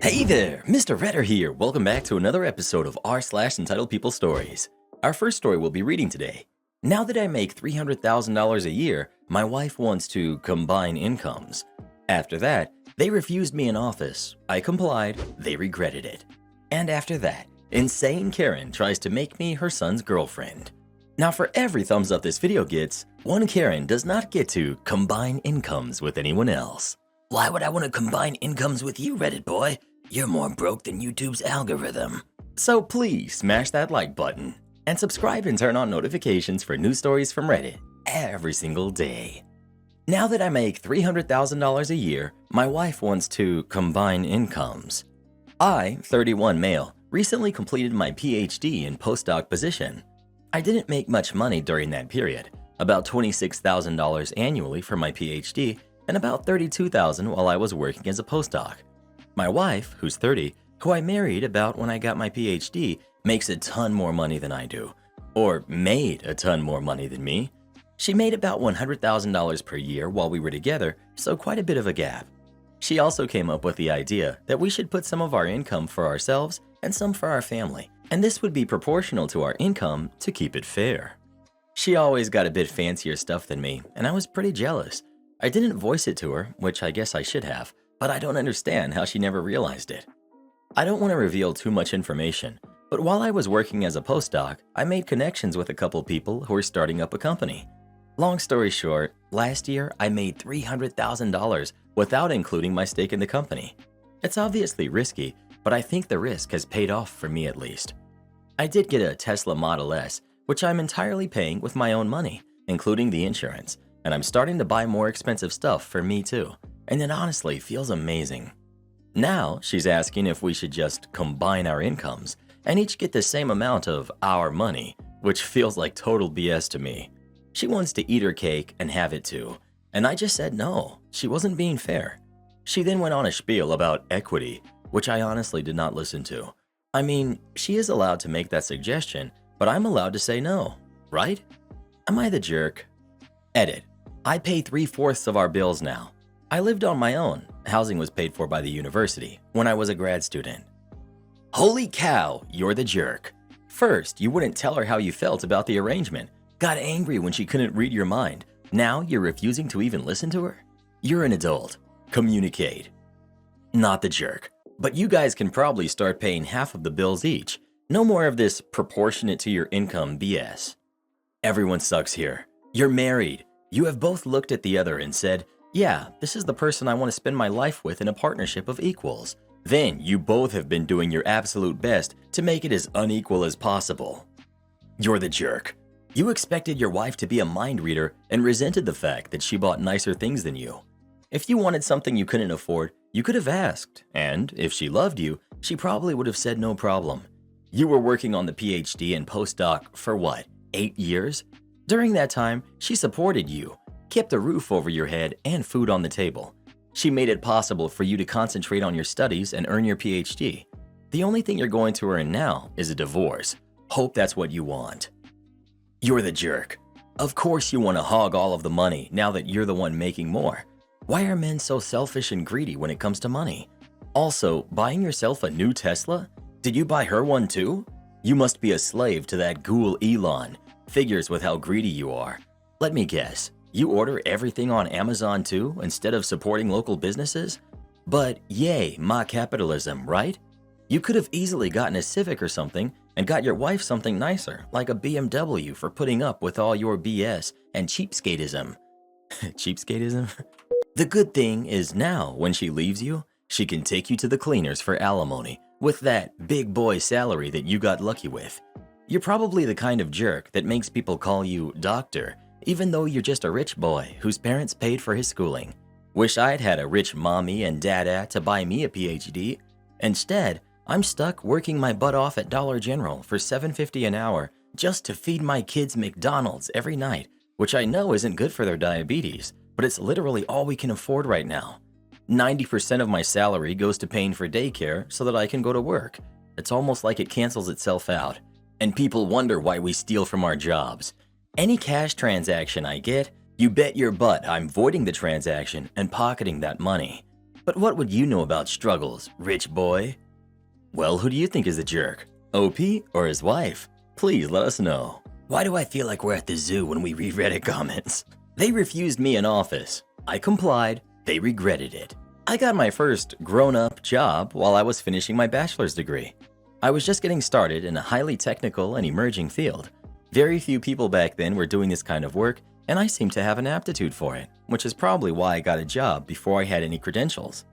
Hey there, Mr. Redder here. Welcome back to another episode of r/Entitled People Stories. Our first story we'll be reading today. Now that I make $300,000 a year, my wife wants to combine incomes. After that, they refused me in office. I complied, they regretted it. And after that, insane Karen tries to make me her son's girlfriend. Now for every thumbs up this video gets, one Karen does not get to combine incomes with anyone else. Why would I want to combine incomes with you, Reddit boy? You're more broke than YouTube's algorithm. So please smash that like button and subscribe and turn on notifications for new stories from Reddit every single day. Now that I make $300,000 a year, my wife wants to combine incomes. I, 31 male, recently completed my PhD in postdoc position. I didn't make much money during that period, about $26,000 annually for my PhD and about $32,000 while I was working as a postdoc. My wife, who's 30, who I married about when I got my PhD, makes a ton more money than I do, or made a ton more money than me. She made about $100,000 per year while we were together, so quite a bit of a gap. She also came up with the idea that we should put some of our income for ourselves and some for our family, and this would be proportional to our income to keep it fair. She always got a bit fancier stuff than me, and I was pretty jealous. I didn't voice it to her, which I guess I should have, but I don't understand how she never realized it. I don't want to reveal too much information, but while I was working as a postdoc, I made connections with a couple people who were starting up a company. Long story short, last year I made $300,000 without including my stake in the company. It's obviously risky, but I think the risk has paid off for me at least. I did get a Tesla Model S, which I'm entirely paying with my own money, including the insurance, and I'm starting to buy more expensive stuff for me too. And it honestly feels amazing. Now, she's asking if we should just combine our incomes and each get the same amount of our money, which feels like total BS to me. She wants to eat her cake and have it too, and I just said no, she wasn't being fair. She then went on a spiel about equity, which I honestly did not listen to. I mean, she is allowed to make that suggestion, but I'm allowed to say no, right? Am I the jerk? Edit. I pay 3/4 of our bills now. I lived on my own. Housing was paid for by the university when I was a grad student. Holy cow, you're the jerk. First, you wouldn't tell her how you felt about the arrangement. Got angry when she couldn't read your mind. Now you're refusing to even listen to her? You're an adult. Communicate. Not the jerk. But you guys can probably start paying half of the bills each. No more of this proportionate to your income BS. Everyone sucks here. You're married. You have both looked at the other and said, yeah, this is the person I want to spend my life with in a partnership of equals. Then you both have been doing your absolute best to make it as unequal as possible. You're the jerk. You expected your wife to be a mind reader and resented the fact that she bought nicer things than you. If you wanted something you couldn't afford, you could have asked, and if she loved you, she probably would have said no problem. You were working on the PhD and postdoc for what, 8 years? During that time, she supported you, kept a roof over your head and food on the table. She made it possible for you to concentrate on your studies and earn your PhD. The only thing you're going to earn now is a divorce. Hope that's what you want. You're the jerk. Of course you want to hog all of the money now that you're the one making more. Why are men so selfish and greedy when it comes to money? Also, buying yourself a new Tesla? Did you buy her one too? You must be a slave to that ghoul Elon. Figures with how greedy you are. Let me guess. You order everything on Amazon too, instead of supporting local businesses? But yay, my capitalism, right? You could have easily gotten a Civic or something and got your wife something nicer, like a BMW for putting up with all your BS and cheapskateism. Cheapskateism? The good thing is now, when she leaves you, she can take you to the cleaners for alimony with that big boy salary that you got lucky with. You're probably the kind of jerk that makes people call you doctor, even though you're just a rich boy whose parents paid for his schooling. Wish I'd had a rich mommy and dada to buy me a PhD. Instead, I'm stuck working my butt off at Dollar General for $7.50 an hour just to feed my kids McDonald's every night, which I know isn't good for their diabetes, but it's literally all we can afford right now. 90% of my salary goes to paying for daycare so that I can go to work. It's almost like it cancels itself out. And people wonder why we steal from our jobs. Any cash transaction I get, you bet your butt I'm voiding the transaction and pocketing that money. But what would you know about struggles, rich boy? Well, who do you think is the jerk? OP or his wife? Please let us know. Why do I feel like we're at the zoo when we read Reddit comments? They refused me an office. I complied. They regretted it. I got my first grown-up job while I was finishing my bachelor's degree. I was just getting started in a highly technical and emerging field. Very few people back then were doing this kind of work, and I seemed to have an aptitude for it, which is probably why I got a job before I had any credentials.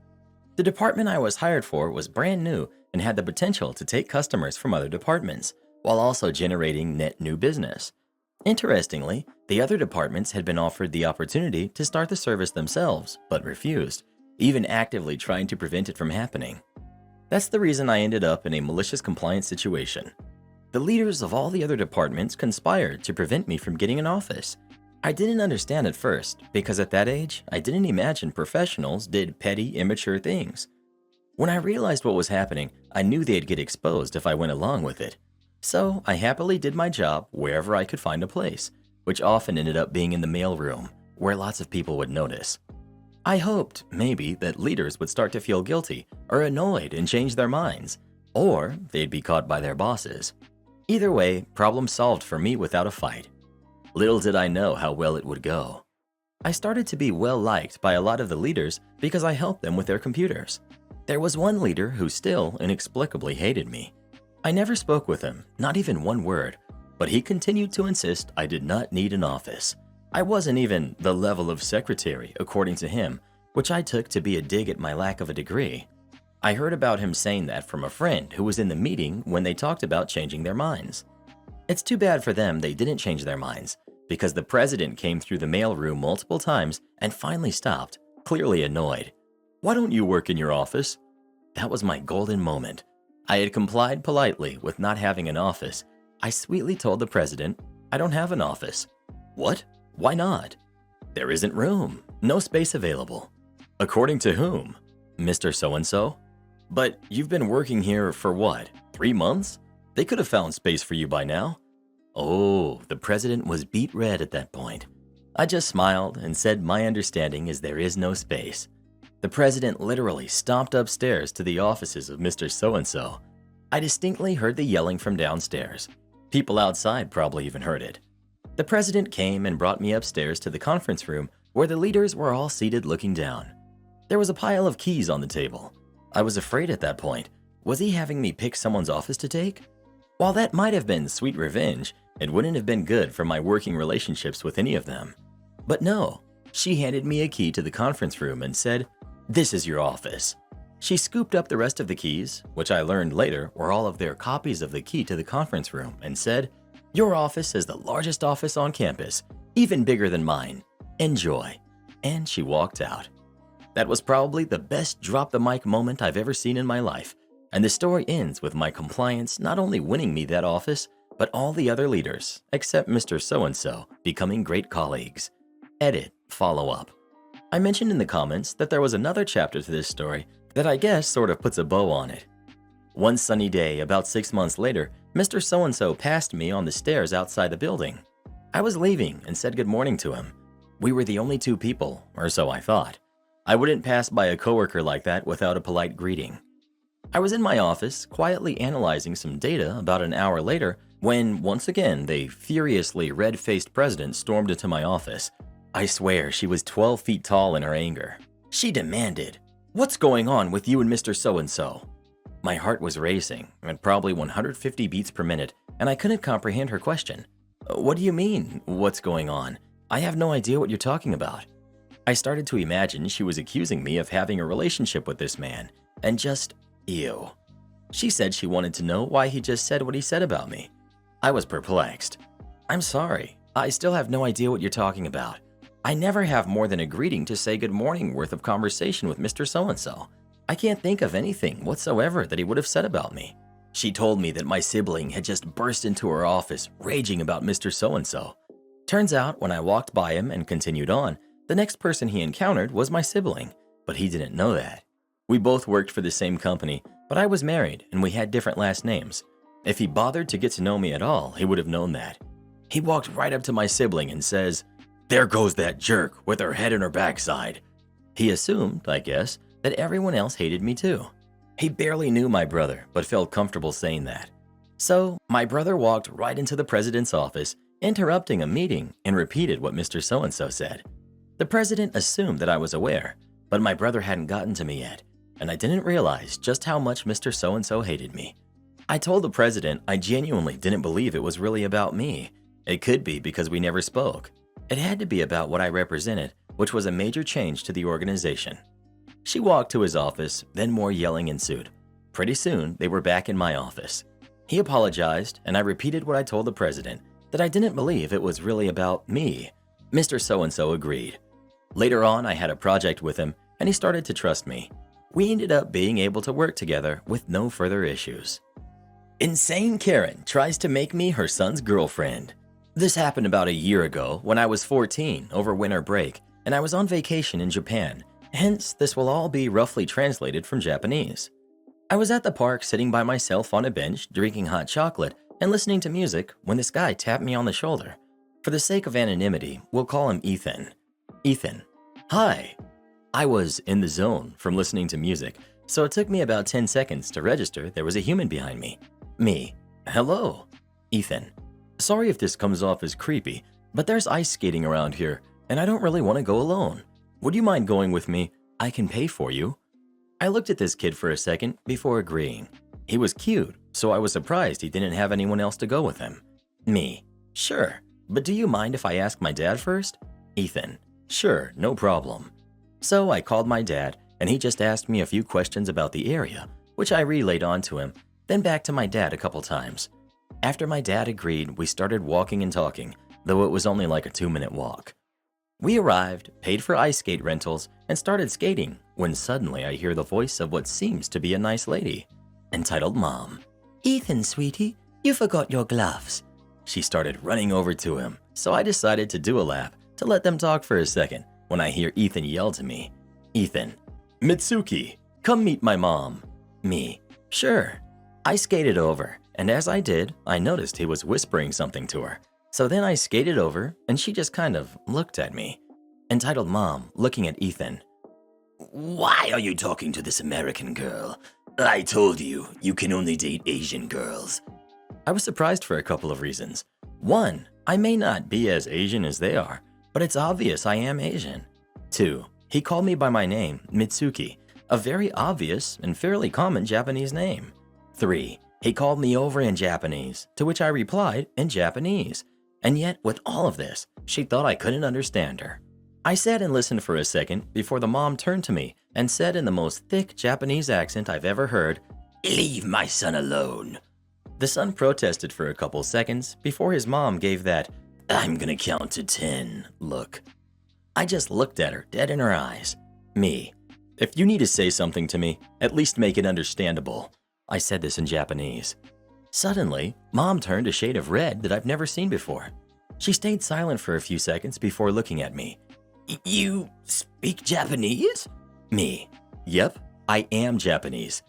The department I was hired for was brand new and had the potential to take customers from other departments, while also generating net new business. Interestingly, the other departments had been offered the opportunity to start the service themselves, but refused, even actively trying to prevent it from happening. That's the reason I ended up in a malicious compliance situation. The leaders of all the other departments conspired to prevent me from getting an office. I didn't understand at first, because at that age, I didn't imagine professionals did petty, immature things. When I realized what was happening, I knew they'd get exposed if I went along with it. So I happily did my job wherever I could find a place, which often ended up being in the mailroom, where lots of people would notice. I hoped, maybe, that leaders would start to feel guilty or annoyed and change their minds, or they'd be caught by their bosses. Either way, problem solved for me without a fight. Little did I know how well it would go. I started to be well liked by a lot of the leaders because I helped them with their computers. There was one leader who still inexplicably hated me. I never spoke with him, not even one word, but he continued to insist I did not need an office. I wasn't even the level of secretary, according to him, which I took to be a dig at my lack of a degree. I heard about him saying that from a friend who was in the meeting when they talked about changing their minds. It's too bad for them they didn't change their minds, because the president came through the mailroom multiple times and finally stopped, clearly annoyed. "Why don't you work in your office?" That was my golden moment. I had complied politely with not having an office. I sweetly told the president, "I don't have an office." "What? Why not?" "There isn't room. No space available." "According to whom?" "Mr. So-and-so." "But you've been working here for what, 3 months? They could have found space for you by now." Oh, the president was beet red at that point. I just smiled and said my understanding is there is no space. The president literally stomped upstairs to the offices of Mr. So-and-so. I distinctly heard the yelling from downstairs. People outside probably even heard it. The president came and brought me upstairs to the conference room where the leaders were all seated looking down. There was a pile of keys on the table. I was afraid at that point. Was he having me pick someone's office to take? While that might have been sweet revenge, it wouldn't have been good for my working relationships with any of them. But no, she handed me a key to the conference room and said, "This is your office." She scooped up the rest of the keys, which I learned later were all of their copies of the key to the conference room, and said, "Your office is the largest office on campus, even bigger than mine. Enjoy." And she walked out. That was probably the best drop the mic moment I've ever seen in my life, and the story ends with my compliance not only winning me that office, but all the other leaders, except Mr. So-and-so, becoming great colleagues. Edit, follow up. I mentioned in the comments that there was another chapter to this story that I guess sort of puts a bow on it. One sunny day, about 6 months later, Mr. So-and-so passed me on the stairs outside the building. I was leaving and said good morning to him. We were the only two people, or so I thought. I wouldn't pass by a coworker like that without a polite greeting. I was in my office, quietly analyzing some data about an hour later, when, once again, the furiously red-faced president stormed into my office. I swear she was 12 feet tall in her anger. She demanded, "What's going on with you and Mr. So-and-so?" My heart was racing at probably 150 beats per minute, and I couldn't comprehend her question. "What do you mean, what's going on? I have no idea what you're talking about." I started to imagine she was accusing me of having a relationship with this man, and just, ew. She said she wanted to know why he just said what he said about me. I was perplexed. "I'm sorry, I still have no idea what you're talking about. I never have more than a greeting to say good morning worth of conversation with Mr. So-and-so. I can't think of anything whatsoever that he would have said about me." She told me that my sibling had just burst into her office raging about Mr. So-and-so. Turns out when I walked by him and continued on, the next person he encountered was my sibling, but he didn't know that. We both worked for the same company, but I was married and we had different last names. If he bothered to get to know me at all, he would have known that. He walked right up to my sibling and says, "There goes that jerk with her head in her backside." He assumed, I guess, that everyone else hated me too. He barely knew my brother, but felt comfortable saying that. So, my brother walked right into the president's office, interrupting a meeting, and repeated what Mr. So-and-so said. The president assumed that I was aware, but my brother hadn't gotten to me yet, and I didn't realize just how much Mr. So-and-so hated me. I told the president I genuinely didn't believe it was really about me. It could be because we never spoke. It had to be about what I represented, which was a major change to the organization. She walked to his office, then more yelling ensued. Pretty soon, they were back in my office. He apologized, and I repeated what I told the president, that I didn't believe it was really about me. Mr. So-and-so agreed. Later on, I had a project with him, and he started to trust me. We ended up being able to work together with no further issues. Insane Karen tries to make me her son's girlfriend. This happened about a year ago when I was 14 over winter break, and I was on vacation in Japan. Hence, this will all be roughly translated from Japanese. I was at the park sitting by myself on a bench, drinking hot chocolate and listening to music when this guy tapped me on the shoulder. For the sake of anonymity, we'll call him Ethan. Ethan. Hi. I was in the zone from listening to music, so it took me about 10 seconds to register there was a human behind me. Me. Hello. Ethan. Sorry if this comes off as creepy, but there's ice skating around here, and I don't really want to go alone. Would you mind going with me? I can pay for you. I looked at this kid for a second before agreeing. He was cute, so I was surprised he didn't have anyone else to go with him. Me. Sure, but do you mind if I ask my dad first? Ethan. Sure, no problem. So I called my dad, and he just asked me a few questions about the area, which I relayed on to him, then back to my dad a couple times. After my dad agreed, we started walking and talking, though it was only like a 2-minute walk. We arrived, paid for ice skate rentals, and started skating when suddenly I hear the voice of what seems to be a nice lady, entitled Mom. Ethan, sweetie, you forgot your gloves. She started running over to him, so I decided to do a lap to let them talk for a second when I hear Ethan yell to me. Ethan. Mitsuki, come meet my mom. Me. Sure. I skated over, and as I did, I noticed he was whispering something to her. So then I skated over, and she just kind of looked at me. Entitled Mom, looking at Ethan. Why are you talking to this American girl? I told you, you can only date Asian girls. I was surprised for a couple of reasons. One, I may not be as Asian as they are, but it's obvious I am Asian. Two, he called me by my name, Mitsuki, a very obvious and fairly common Japanese name. Three, he called me over in Japanese, to which I replied in Japanese. And yet, with all of this, she thought I couldn't understand her. I sat and listened for a second before the mom turned to me and said in the most thick Japanese accent I've ever heard, "Leave my son alone." The son protested for a couple seconds before his mom gave that, "I'm gonna count to 10" look. I just looked at her dead in her eyes. Me. If you need to say something to me, at least make it understandable. I said this in Japanese. Suddenly, Mom turned a shade of red that I've never seen before. She stayed silent for a few seconds before looking at me. You speak Japanese? Me. Yep, I am Japanese.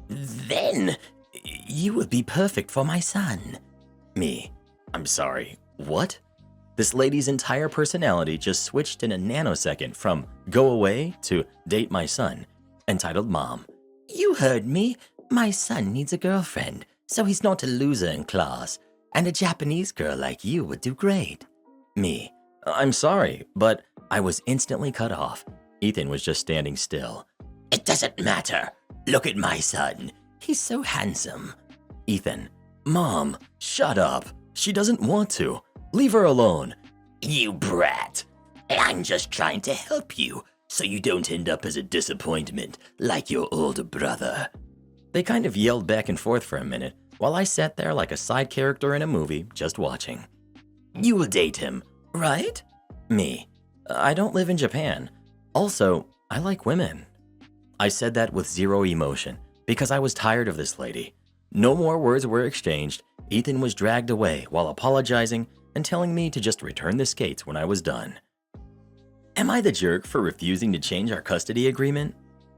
Then, you would be perfect for my son. Me. I'm sorry, what? This lady's entire personality just switched in a nanosecond from go away to date my son. Entitled Mom. You heard me. My son needs a girlfriend, so he's not a loser in class, and a Japanese girl like you would do great. Me. I'm sorry, but I was instantly cut off. Ethan was just standing still. It doesn't matter. Look at my son. He's so handsome. Ethan. Mom, shut up. She doesn't want to. Leave her alone. You brat. I'm just trying to help you, so you don't end up as a disappointment like your older brother. They kind of yelled back and forth for a minute, while I sat there like a side character in a movie, just watching. You will date him, right? Me. I don't live in Japan. Also, I like women. I said that with zero emotion, because I was tired of this lady. No more words were exchanged. Ethan was dragged away while apologizing and telling me to just return the skates when I was done. Am I the jerk for refusing to change our custody agreement?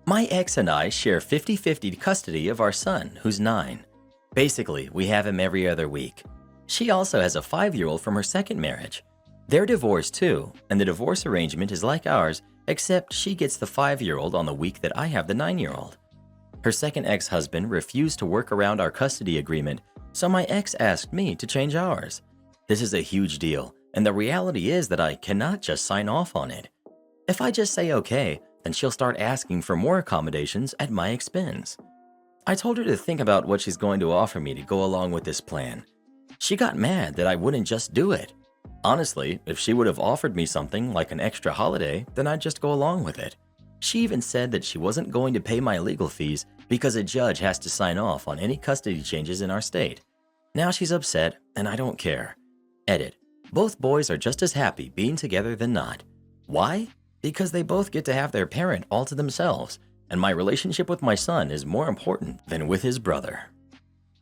My ex and I share 50-50 custody of our son, who's 9. Basically, we have him every other week. She also has a 5-year-old from her second marriage. They're divorced too, and the divorce arrangement is like ours, except she gets the 5-year-old on the week that I have the 9-year-old. Her second ex-husband refused to work around our custody agreement, so my ex asked me to change ours. This is a huge deal, and the reality is that I cannot just sign off on it. If I just say okay, then she'll start asking for more accommodations at my expense. I told her to think about what she's going to offer me to go along with this plan. She got mad that I wouldn't just do it. Honestly, if she would have offered me something like an extra holiday, then I'd just go along with it. She even said that she wasn't going to pay my legal fees because a judge has to sign off on any custody changes in our state. Now she's upset, and I don't care. Edit. Both boys are just as happy being together than not. Why? Because they both get to have their parent all to themselves, and my relationship with my son is more important than with his brother.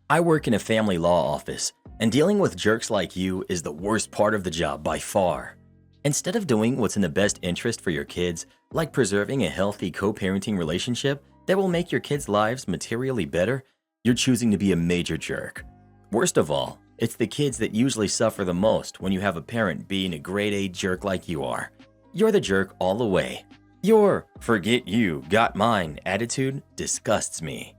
I work in a family law office, and dealing with jerks like you is the worst part of the job by far. Instead of doing what's in the best interest for your kids, like preserving a healthy co-parenting relationship that will make your kids' lives materially better, you're choosing to be a major jerk. Worst of all, it's the kids that usually suffer the most when you have a parent being a grade A jerk like you are. You're the jerk all the way. Your "forget you, got mine" attitude disgusts me.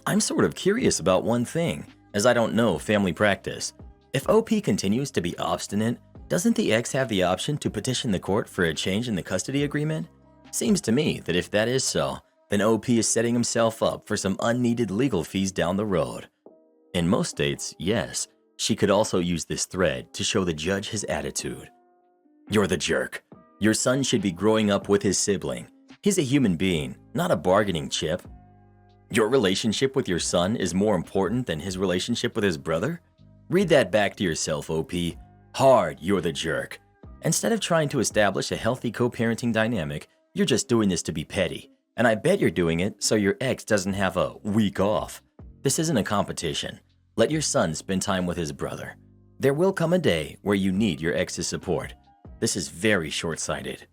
I'm sort of curious about one thing, as I don't know family practice. If OP continues to be obstinate, doesn't the ex have the option to petition the court for a change in the custody agreement? Seems to me that if that is so, then OP is setting himself up for some unneeded legal fees down the road. In most states, yes, she could also use this thread to show the judge his attitude. You're the jerk. Your son should be growing up with his sibling. He's a human being, not a bargaining chip. Your relationship with your son is more important than his relationship with his brother? Read that back to yourself, OP. Hard, you're the jerk. Instead of trying to establish a healthy co-parenting dynamic, you're just doing this to be petty. And I bet you're doing it so your ex doesn't have a week off. This isn't a competition. Let your son spend time with his brother. There will come a day where you need your ex's support. This is very short-sighted.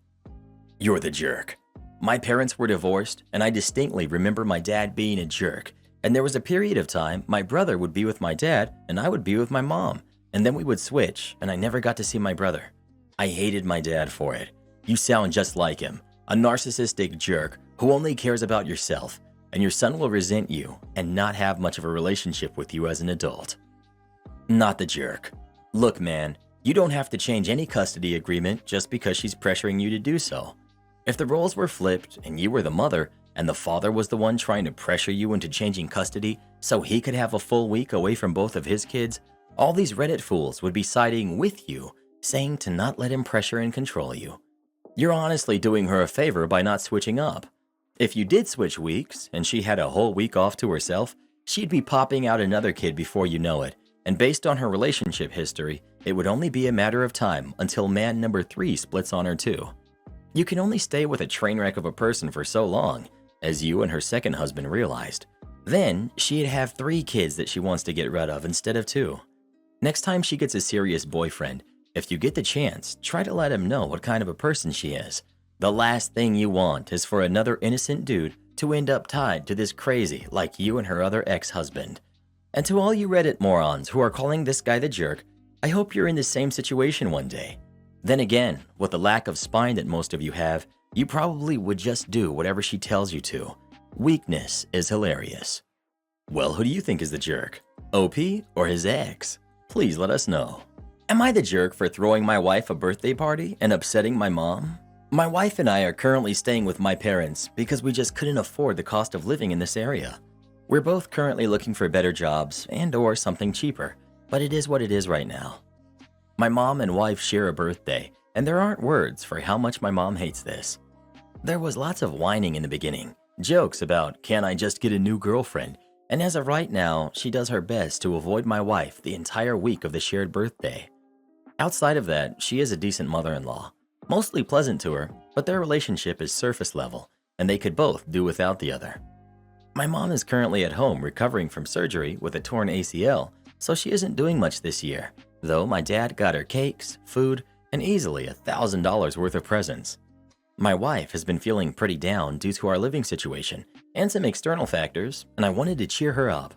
You're the jerk. My parents were divorced, and I distinctly remember my dad being a jerk. And there was a period of time my brother would be with my dad, and I would be with my mom. And then we would switch, and I never got to see my brother. I hated my dad for it. You sound just like him, a narcissistic jerk who only cares about yourself, and your son will resent you and not have much of a relationship with you as an adult. Not the jerk. Look, man, you don't have to change any custody agreement just because she's pressuring you to do so. If the roles were flipped and you were the mother and the father was the one trying to pressure you into changing custody so he could have a full week away from both of his kids, all these Reddit fools would be siding with you, saying to not let him pressure and control you. You're honestly doing her a favor by not switching up. If you did switch weeks and she had a whole week off to herself, she'd be popping out another kid before you know it, and based on her relationship history, it would only be a matter of time until man number 3 splits on her too. You can only stay with a train wreck of a person for so long, as you and her second husband realized. Then, she'd have 3 kids that she wants to get rid of instead of 2. Next time she gets a serious boyfriend, if you get the chance, try to let him know what kind of a person she is. The last thing you want is for another innocent dude to end up tied to this crazy like you and her other ex-husband. And to all you Reddit morons who are calling this guy the jerk, I hope you're in the same situation one day. Then again, with the lack of spine that most of you have, you probably would just do whatever she tells you to. Weakness is hilarious. Well, who do you think is the jerk? OP or his ex? Please let us know. Am I the jerk for throwing my wife a birthday party and upsetting my mom? My wife and I are currently staying with my parents because we just couldn't afford the cost of living in this area. We're both currently looking for better jobs and/or something cheaper, but it is what it is right now. My mom and wife share a birthday, and there aren't words for how much my mom hates this. There was lots of whining in the beginning, jokes about "can I just get a new girlfriend?" And as of right now, she does her best to avoid my wife the entire week of the shared birthday. Outside of that, she is a decent mother-in-law, mostly pleasant to her, but their relationship is surface level, and they could both do without the other. My mom is currently at home recovering from surgery with a torn ACL, so she isn't doing much this year, though my dad got her cakes, food, and easily $1,000 worth of presents. My wife has been feeling pretty down due to our living situation and some external factors, and I wanted to cheer her up.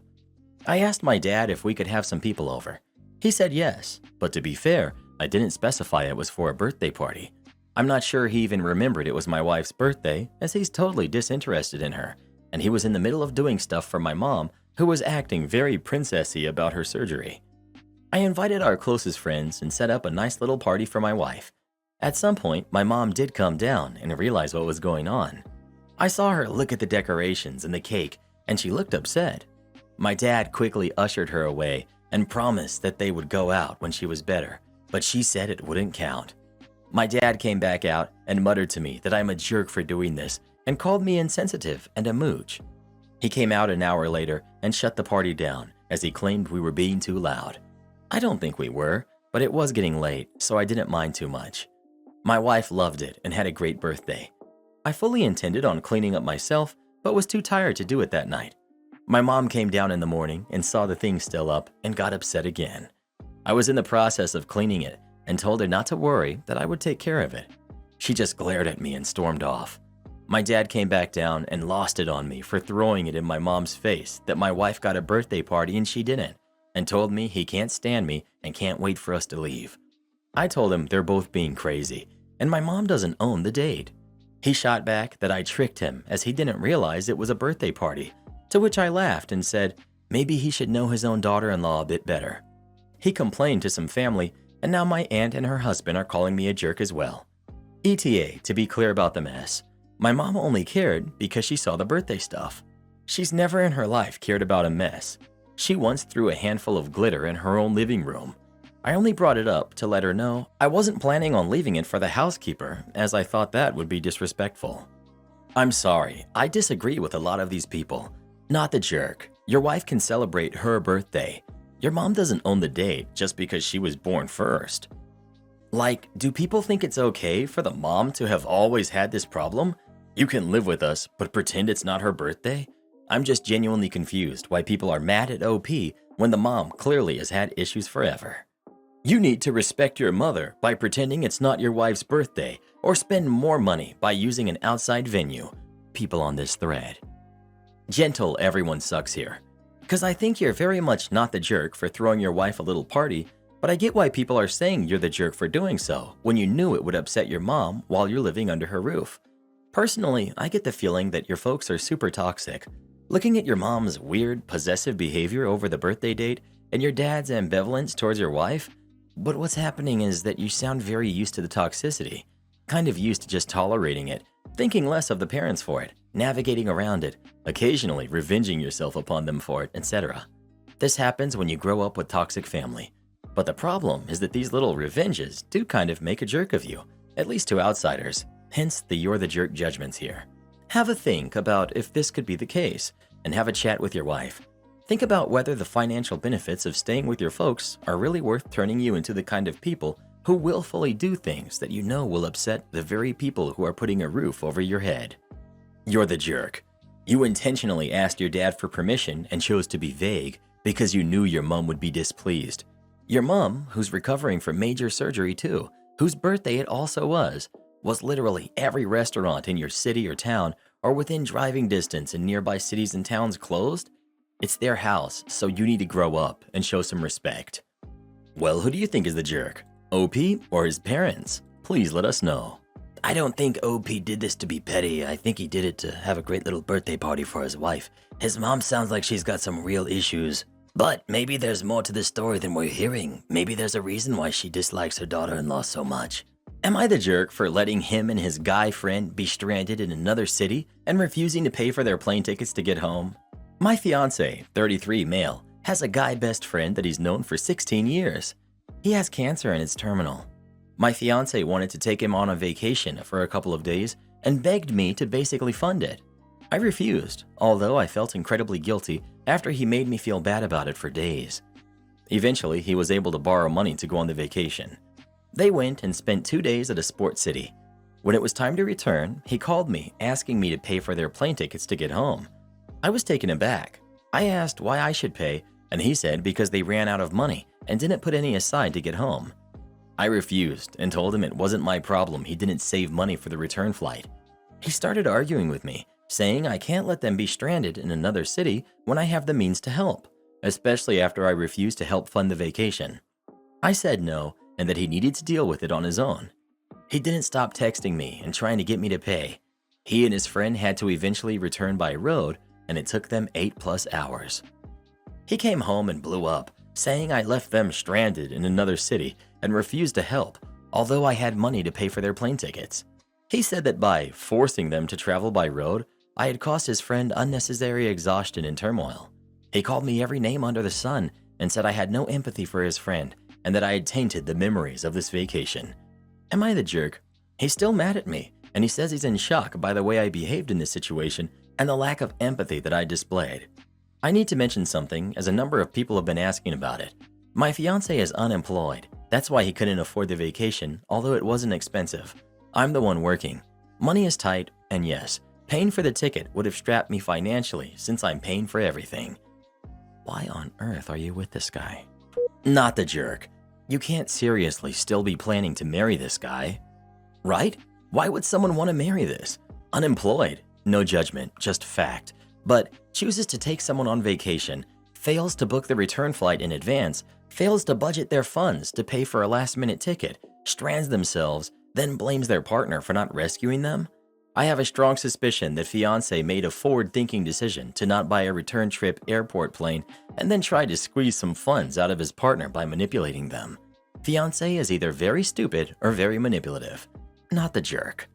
I asked my dad if we could have some people over. He said yes, but to be fair, I didn't specify it was for a birthday party. I'm not sure he even remembered it was my wife's birthday, as he's totally disinterested in her, and he was in the middle of doing stuff for my mom, who was acting very princessy about her surgery. I invited our closest friends and set up a nice little party for my wife. At some point, my mom did calm down and realize what was going on. I saw her look at the decorations and the cake, and she looked upset. My dad quickly ushered her away and promised that they would go out when she was better, but she said it wouldn't count. My dad came back out and muttered to me that I'm a jerk for doing this and called me insensitive and a mooch. He came out an hour later and shut the party down as he claimed we were being too loud. I don't think we were, but it was getting late, so I didn't mind too much. My wife loved it and had a great birthday. I fully intended on cleaning up myself, but was too tired to do it that night. My mom came down in the morning and saw the thing still up and got upset again. I was in the process of cleaning it and told her not to worry, that I would take care of it. She just glared at me and stormed off. My dad came back down and lost it on me for throwing it in my mom's face that my wife got a birthday party and she didn't, and told me he can't stand me and can't wait for us to leave. I told him they're both being crazy, and my mom doesn't own the date. He shot back that I tricked him as he didn't realize it was a birthday party, to which I laughed and said maybe he should know his own daughter-in-law a bit better. He complained to some family, and now my aunt and her husband are calling me a jerk as well. ETA, to be clear about the mess, my mom only cared because she saw the birthday stuff. She's never in her life cared about a mess. She once threw a handful of glitter in her own living room. I only brought it up to let her know I wasn't planning on leaving it for the housekeeper, as I thought that would be disrespectful. I'm sorry, I disagree with a lot of these people. Not the jerk. Your wife can celebrate her birthday. Your mom doesn't own the date just because she was born first. Like, do people think it's okay for the mom to have always had this problem? You can live with us, but pretend it's not her birthday? I'm just genuinely confused why people are mad at OP when the mom clearly has had issues forever. You need to respect your mother by pretending it's not your wife's birthday, or spend more money by using an outside venue. People on this thread. Gentle everyone sucks here. Because I think you're very much not the jerk for throwing your wife a little party, but I get why people are saying you're the jerk for doing so when you knew it would upset your mom while you're living under her roof. Personally, I get the feeling that your folks are super toxic. Looking at your mom's weird, possessive behavior over the birthday date and your dad's ambivalence towards your wife, but what's happening is that you sound very used to the toxicity, kind of used to just tolerating it, thinking less of the parents for it, navigating around it, occasionally revenging yourself upon them for it, etc. This happens when you grow up with toxic family. But the problem is that these little revenges do kind of make a jerk of you, at least to outsiders, hence the you're the jerk judgments here. Have a think about if this could be the case, and have a chat with your wife. Think about whether the financial benefits of staying with your folks are really worth turning you into the kind of people who willfully do things that you know will upset the very people who are putting a roof over your head. You're the jerk. You intentionally asked your dad for permission and chose to be vague because you knew your mom would be displeased. Your mom, who's recovering from major surgery too, whose birthday it also was literally every restaurant in your city or town or within driving distance in nearby cities and towns closed. It's their house, so you need to grow up and show some respect. Well, who do you think is the jerk? OP or his parents? Please let us know. I don't think OP did this to be petty. I think he did it to have a great little birthday party for his wife. His mom sounds like she's got some real issues. But maybe there's more to this story than we're hearing. Maybe there's a reason why she dislikes her daughter-in-law so much. Am I the jerk for letting him and his guy friend be stranded in another city and refusing to pay for their plane tickets to get home? My fiancé, 33 male, has a guy best friend that he's known for 16 years. He has cancer and is terminal. My fiancé wanted to take him on a vacation for a couple of days and begged me to basically fund it. I refused, although I felt incredibly guilty after he made me feel bad about it for days. Eventually, he was able to borrow money to go on the vacation. They went and spent 2 days at a sports city. When it was time to return, he called me asking me to pay for their plane tickets to get home. I was taken aback. I asked why I should pay, and he said because they ran out of money and didn't put any aside to get home. I refused and told him it wasn't my problem he didn't save money for the return flight. He started arguing with me, saying I can't let them be stranded in another city when I have the means to help, especially after I refused to help fund the vacation. I said no and that he needed to deal with it on his own. He didn't stop texting me and trying to get me to pay. He and his friend had to eventually return by road, and it took them 8+ hours. He came home and blew up, saying I left them stranded in another city and refused to help, although I had money to pay for their plane tickets. He said that by forcing them to travel by road, I had caused his friend unnecessary exhaustion and turmoil. He called me every name under the sun and said I had no empathy for his friend and that I had tainted the memories of this vacation. Am I the jerk? He's still mad at me, and he says he's in shock by the way I behaved in this situation and the lack of empathy that I displayed. I need to mention something, as a number of people have been asking about it. My fiancé is unemployed. That's why he couldn't afford the vacation, although it wasn't expensive. I'm the one working. Money is tight, and yes, paying for the ticket would have strapped me financially since I'm paying for everything. Why on earth are you with this guy? Not the jerk. You can't seriously still be planning to marry this guy, right? Why would someone want to marry this? Unemployed, no judgment, just fact. But chooses to take someone on vacation, fails to book the return flight in advance, fails to budget their funds to pay for a last-minute ticket, strands themselves, then blames their partner for not rescuing them? I have a strong suspicion that fiancé made a forward-thinking decision to not buy a return trip airport plane and then tried to squeeze some funds out of his partner by manipulating them. Fiancé is either very stupid or very manipulative. Not the jerk.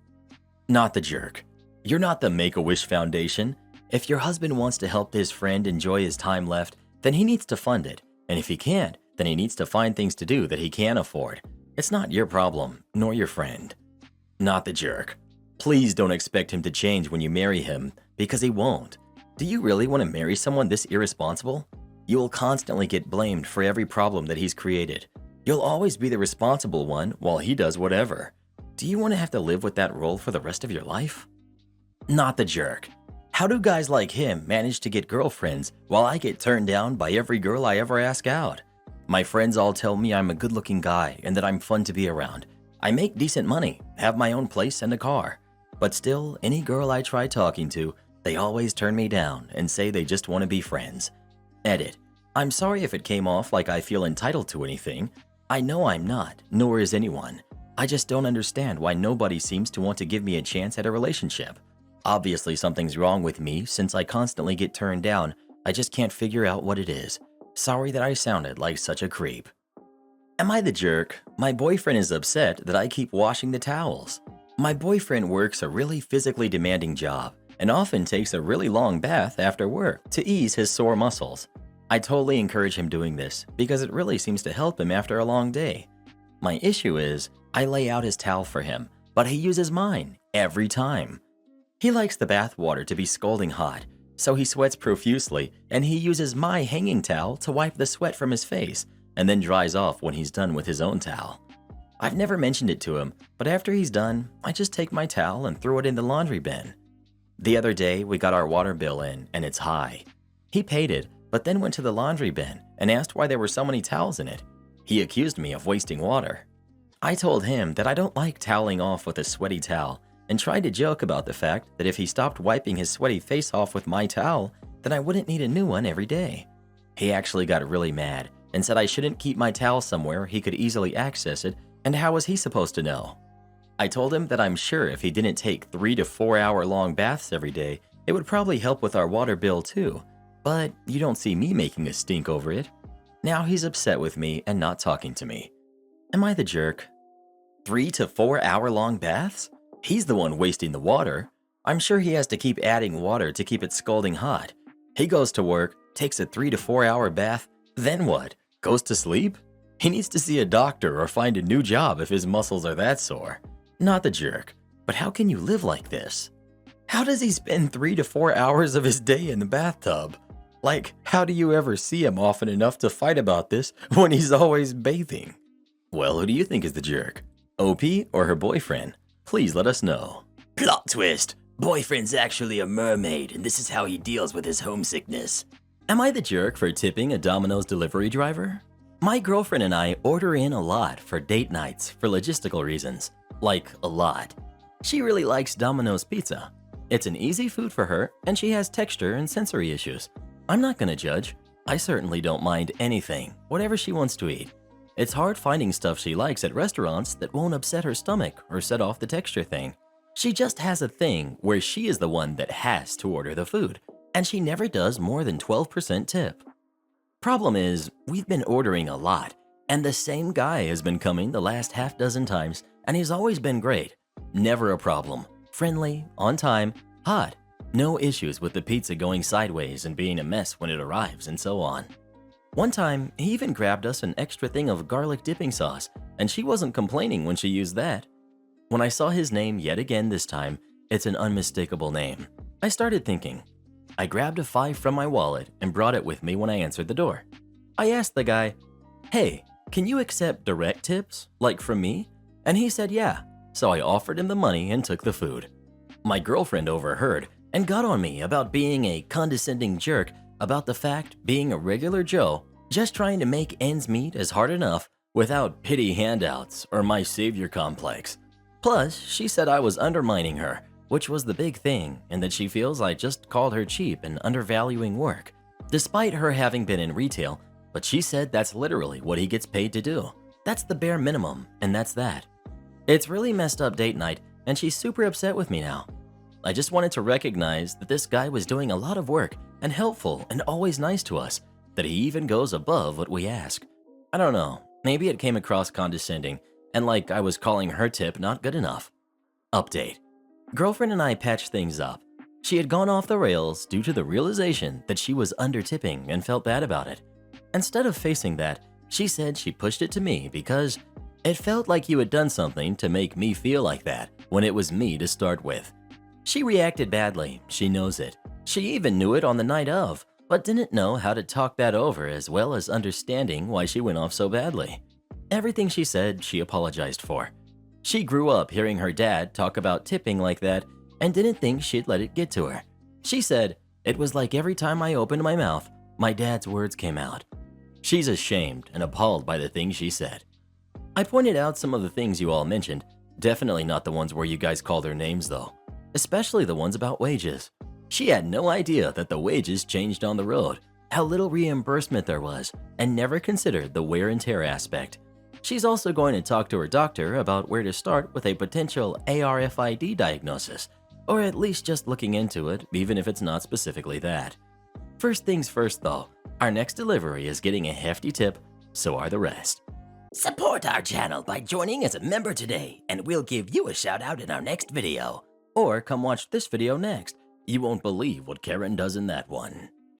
Not the jerk. You're not the Make-A-Wish Foundation. If your husband wants to help his friend enjoy his time left, then he needs to fund it. And if he can't, then he needs to find things to do that he can afford. It's not your problem, nor your friend. Not the jerk. Please don't expect him to change when you marry him, because he won't. Do you really want to marry someone this irresponsible? You will constantly get blamed for every problem that he's created. You'll always be the responsible one while he does whatever. Do you want to have to live with that role for the rest of your life? Not the jerk. How do guys like him manage to get girlfriends while I get turned down by every girl I ever ask out? My friends all tell me I'm a good-looking guy and that I'm fun to be around. I make decent money, have my own place and a car. But still, any girl I try talking to, they always turn me down and say they just want to be friends. Edit. I'm sorry if it came off like I feel entitled to anything. I know I'm not, nor is anyone. I just don't understand why nobody seems to want to give me a chance at a relationship. Obviously something's wrong with me since I constantly get turned down. I just can't figure out what it is. Sorry that I sounded like such a creep. Am I the jerk? My boyfriend is upset that I keep washing the towels. My boyfriend works a really physically demanding job and often takes a really long bath after work to ease his sore muscles. I totally encourage him doing this because it really seems to help him after a long day. My issue is I lay out his towel for him, but he uses mine every time. He likes the bath water to be scalding hot, so he sweats profusely and he uses my hanging towel to wipe the sweat from his face and then dries off when he's done with his own towel. I've never mentioned it to him, but after he's done, I just take my towel and throw it in the laundry bin. The other day, we got our water bill in, and it's high. He paid it, but then went to the laundry bin and asked why there were so many towels in it. He accused me of wasting water. I told him that I don't like toweling off with a sweaty towel and tried to joke about the fact that if he stopped wiping his sweaty face off with my towel, then I wouldn't need a new one every day. He actually got really mad and said I shouldn't keep my towel somewhere he could easily access it, and how was he supposed to know? I told him that I'm sure if he didn't take 3 to 4 hour long baths every day, it would probably help with our water bill too, but you don't see me making a stink over it. Now he's upset with me and not talking to me. Am I the jerk? 3 to 4 hour long baths? He's the one wasting the water. I'm sure he has to keep adding water to keep it scalding hot. He goes to work, takes a 3 to 4 hour bath, then what? Goes to sleep? He needs to see a doctor or find a new job if his muscles are that sore. Not the jerk, but how can you live like this? How does he spend 3 to 4 hours of his day in the bathtub? Like, how do you ever see him often enough to fight about this when he's always bathing? Well, who do you think is the jerk? OP or her boyfriend? Please let us know. Plot twist. Boyfriend's actually a mermaid, and this is how he deals with his homesickness. Am I the jerk for tipping a Domino's delivery driver? My girlfriend and I order in a lot for date nights for logistical reasons. Like, a lot. She really likes Domino's pizza. It's an easy food for her, and she has texture and sensory issues. I'm not gonna judge. I certainly don't mind anything, whatever she wants to eat. It's hard finding stuff she likes at restaurants that won't upset her stomach or set off the texture thing. She just has a thing where she is the one that has to order the food, and she never does more than 12% tip. Problem is, we've been ordering a lot, and the same guy has been coming the last half dozen times, and he's always been great. Never a problem. Friendly, on time, hot. No issues with the pizza going sideways and being a mess when it arrives, and so on. One time, he even grabbed us an extra thing of garlic dipping sauce, and she wasn't complaining when she used that. When I saw his name yet again this time, it's an unmistakable name. I started thinking. I grabbed a $5 from my wallet and brought it with me when I answered the door. I asked the guy, "Hey, can you accept direct tips, like from me?" And he said yeah, so I offered him the money and took the food. My girlfriend overheard and got on me about being a condescending jerk about the fact being a regular Joe, just trying to make ends meet is hard enough without pity handouts or my savior complex. Plus, she said I was undermining her, which was the big thing, and that she feels I just called her cheap and undervaluing work, despite her having been in retail, but she said that's literally what he gets paid to do. That's the bare minimum, and that's that. It's really messed up date night, and she's super upset with me now. I just wanted to recognize that this guy was doing a lot of work and helpful and always nice to us, that he even goes above what we ask. I don't know, maybe it came across condescending and like I was calling her tip not good enough. Update. Girlfriend and I patched things up. She had gone off the rails due to the realization that she was under-tipping and felt bad about it. Instead of facing that, she said she pushed it to me because it felt like you had done something to make me feel like that when it was me to start with. She reacted badly, she knows it. She even knew it on the night of, but didn't know how to talk that over as well as understanding why she went off so badly. Everything she said, she apologized for. She grew up hearing her dad talk about tipping like that and didn't think she'd let it get to her. She said, "It was like every time I opened my mouth, my dad's words came out." She's ashamed and appalled by the things she said. I pointed out some of the things you all mentioned, definitely not the ones where you guys call their names though. Especially the ones about wages. She had no idea that the wages changed on the road, how little reimbursement there was, and never considered the wear and tear aspect. She's also going to talk to her doctor about where to start with a potential ARFID diagnosis, or at least just looking into it, even if it's not specifically that. First things first though, our next delivery is getting a hefty tip, so are the rest. Support our channel by joining as a member today, and we'll give you a shout out in our next video. Or come watch this video next. You won't believe what Karen does in that one.